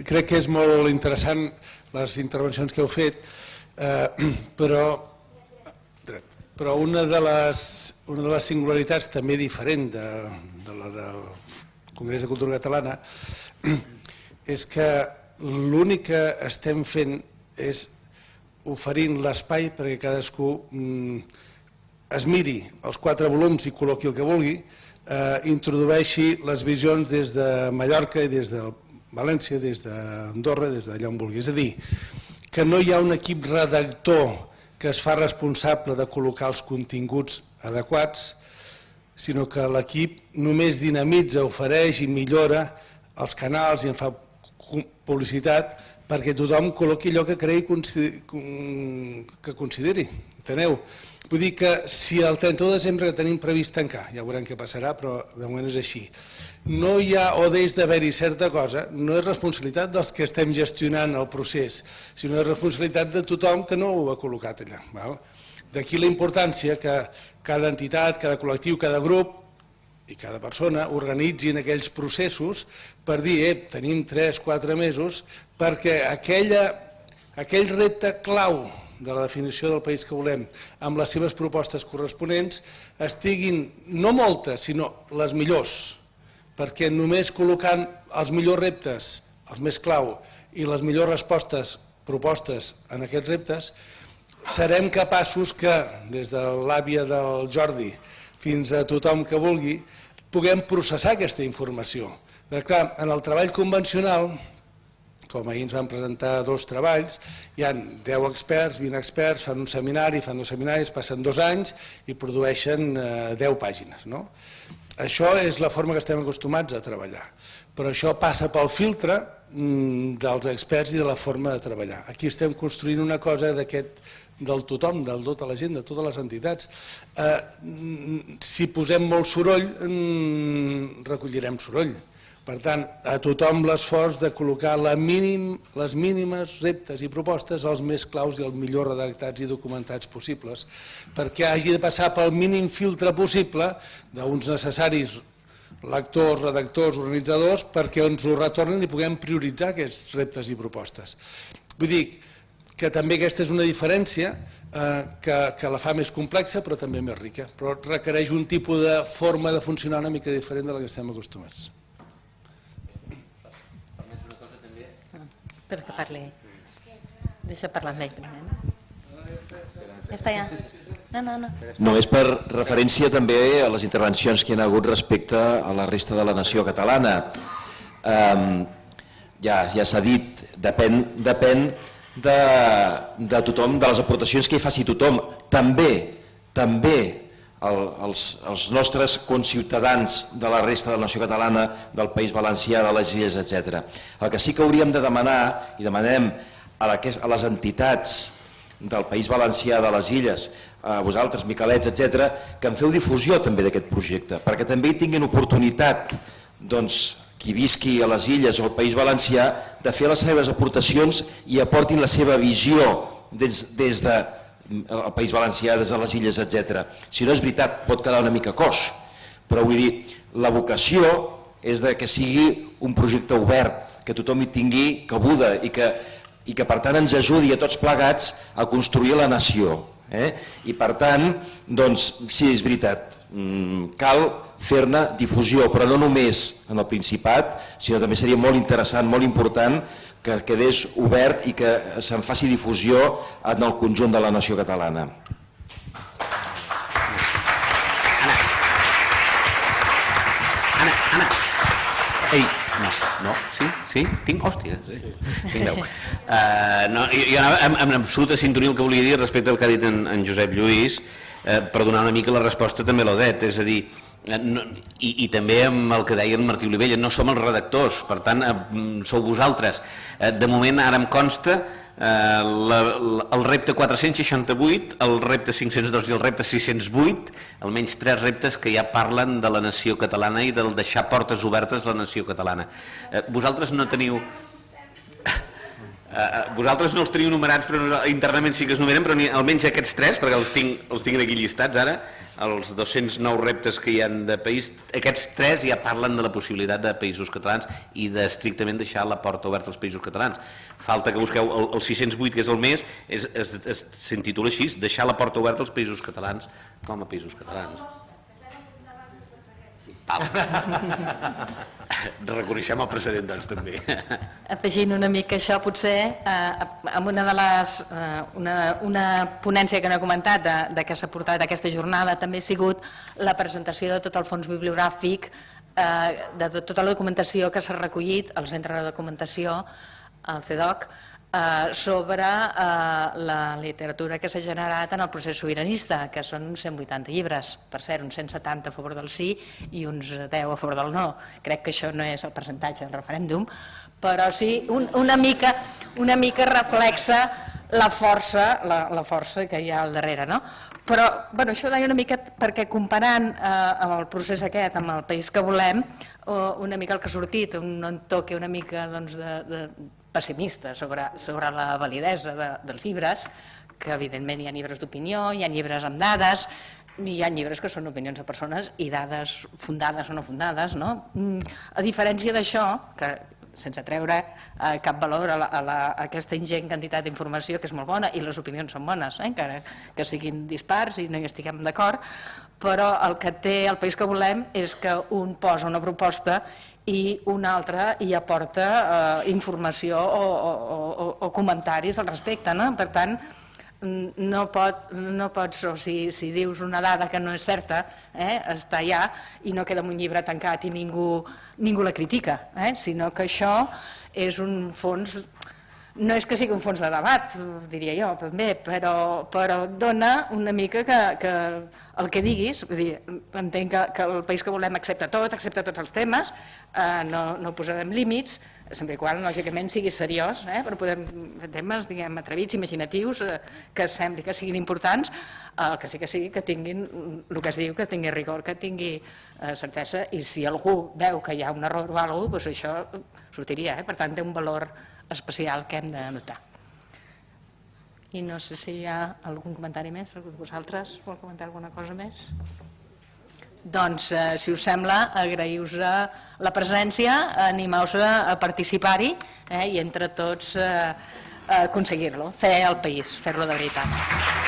Crec que és molt interessant les intervencions que heu fet, però una de les singularitats també diferent de la del Congrés de Cultura Catalana és que l'únic que estem fent és oferint l'espai perquè cadascú es miri els 4 volums i col·loqui el que vulgui, introdueixi les visions des de Mallorca i des de València, des d'Andorra, des d'allà on vulgui. És a dir, que no hi ha un equip redactor que es fa responsable de col·locar els continguts adequats, sinó que l'equip només dinamitza, ofereix i millora els canals i en fa publicitat perquè tothom col·loqui allò que cregui que consideri. Enteneu? Vull dir que si el 31 de desembre que tenim previst tancar, ja veurem què passarà, però de moment és així, no hi ha o deix d'haver-hi certa cosa, no és responsabilitat dels que estem gestionant el procés, sinó és responsabilitat de tothom que no ho ha col·locat allà. D'aquí la importància que cada entitat, cada col·lectiu, cada grup i cada persona organitzin aquells processos per dir, tenim 3-4 mesos perquè aquell repte clau de la definició del país que volem amb les seves propostes corresponents estiguin no moltes, sinó les millors, perquè només col·locant els millors reptes, els més clau, i les millors respostes propostes en aquests reptes, serem capaços que, des de l'àvia del Jordi fins a tothom que vulgui, puguem processar aquesta informació. Perquè, clar, en el treball convencional, com ahir ens van presentar 2 treballs, hi ha 10 experts, 20 experts, fan un seminari, fan 2 seminaris, passen 2 anys i produeixen 10 pàgines. Això és la forma que estem acostumats a treballar, però això passa pel filtre dels experts i de la forma de treballar. Aquí estem construint una cosa del tothom, de tota la gent, de totes les entitats. Si posem molt soroll, recollirem soroll. Per tant, a tothom l'esforç de col·locar les mínimes reptes i propostes als més claus i els millors redactats i documentats possibles, perquè hagi de passar pel mínim filtre possible d'uns necessaris lectors, redactors, organitzadors, perquè ens ho retornin i puguem prioritzar aquests reptes i propostes. Vull dir que també aquesta és una diferència que la fa més complexa però també més rica, però requereix un tipus de forma de funcionar una mica diferent de la que estem acostumats. Per que parli. Deixa parlar amb ell primer. Ja està, ja. No. Només per referència també a les intervencions que hi ha hagut respecte a la resta de la nació catalana. Ja s'ha dit, depèn de tothom, de les aportacions que hi faci tothom. També els nostres conciutadans de la resta de la nació catalana, del País Valencià, de les Illes, etc. El que sí que hauríem de demanar, i demanem a les entitats del País Valencià, de les Illes, a vosaltres, Miquelets, etc., que en feu difusió també d'aquest projecte, perquè també hi tinguin oportunitat, qui visqui a les Illes o al País Valencià, de fer les seves aportacions i aportin la seva visió des del País Valencià, des de les Illes, etc. Si no és veritat, pot quedar una mica coix, però vull dir, la vocació és que sigui un projecte obert, que tothom hi tingui cabuda i que per tant ens ajudi a tots plegats a construir la nació. I per tant, sí, és veritat, cal fer-ne difusió, però no només en el Principat, sinó també seria molt interessant, molt important, que quedés obert i que se'n faci difusió en el conjunt de la nació catalana. Anna. Ei, no, sí, tinc, hòstia, tinc 10. Jo anava en absoluta sintonia el que volia dir respecte al que ha dit en Josep Lluís, per donar una mica la resposta també a l'Odet, és a dir, i també amb el que deia en Martí Olivella, no som els redactors, per tant sou vosaltres. De moment ara em consta el repte 468, el repte 502 i el repte 608, almenys 3 reptes que ja parlen de la nació catalana i del deixar portes obertes a la nació catalana. Vosaltres no teniu... Vosaltres no els teniu numerats, però internament sí que es numeren, però almenys aquests 3, perquè els tinc aquí llistats ara, els 209 reptes que hi ha de país, aquests 3 ja parlen de la possibilitat de països catalans i d'estrictament deixar la porta oberta als països catalans. Falta que busqueu el 608, que és el mes, s'intitula així, deixar la porta oberta als països catalans com a països catalans. Reconeixem el precedent, doncs, també. Afegint una mica això, potser, amb una ponència que no he comentat de què s'ha portat aquesta jornada, també ha sigut la presentació de tot el fons bibliogràfic, de tota la documentació que s'ha recollit al Centre de Documentació, al CEDOC, sobre la literatura que s'ha generat en el procés sobiranista, que són uns 180 llibres, per cert, uns 170 a favor del sí i uns 10 a favor del no. Crec que això no és el percentatge del referèndum, però sí una mica reflexa la força que hi ha al darrere, no? Però això ho deia una mica perquè comparant amb el procés aquest, amb el país que volem, una mica el que ha sortit, un toque una mica de pessimista sobre la validesa dels llibres, que evidentment hi ha llibres d'opinió, hi ha llibres amb dades, hi ha llibres que són opinions de persones i dades fundades o no fundades, no? A diferència d'això, que sense treure cap valor a aquesta ingent quantitat d'informació, que és molt bona, i les opinions són bones, encara que siguin dispars i no hi estiguem d'acord, però el que té el país que volem és que un posa una proposta i un altre hi aporta informació o comentaris al respecte, no? Per tant, no pots, o si dius una dada que no és certa, està allà i no queda en un llibre tancat i ningú la critica, sinó que això és un fons, no és que sigui un fons de debat, diria jo, també, però dona una mica que el que diguis, vull dir, entenc que el país que volem accepta tots els temes, no posarem límits, sempre que lògicament sigui seriós, però podem fer temes, diguem, atrevits, imaginatius, que sembli que siguin importants, el que sí que sigui que tinguin el que es diu, que tingui rigor, que tingui certesa, i si algú veu que hi ha un error o alguna cosa, doncs això sortiria, per tant té un valor especial que hem de notar. I no sé si hi ha algun comentari més, vosaltres vol comentar alguna cosa més? Doncs, si us sembla, agraïu-vos la presència, animeu-vos a participar-hi i entre tots aconseguir-lo, fer el país, fer-lo de veritat.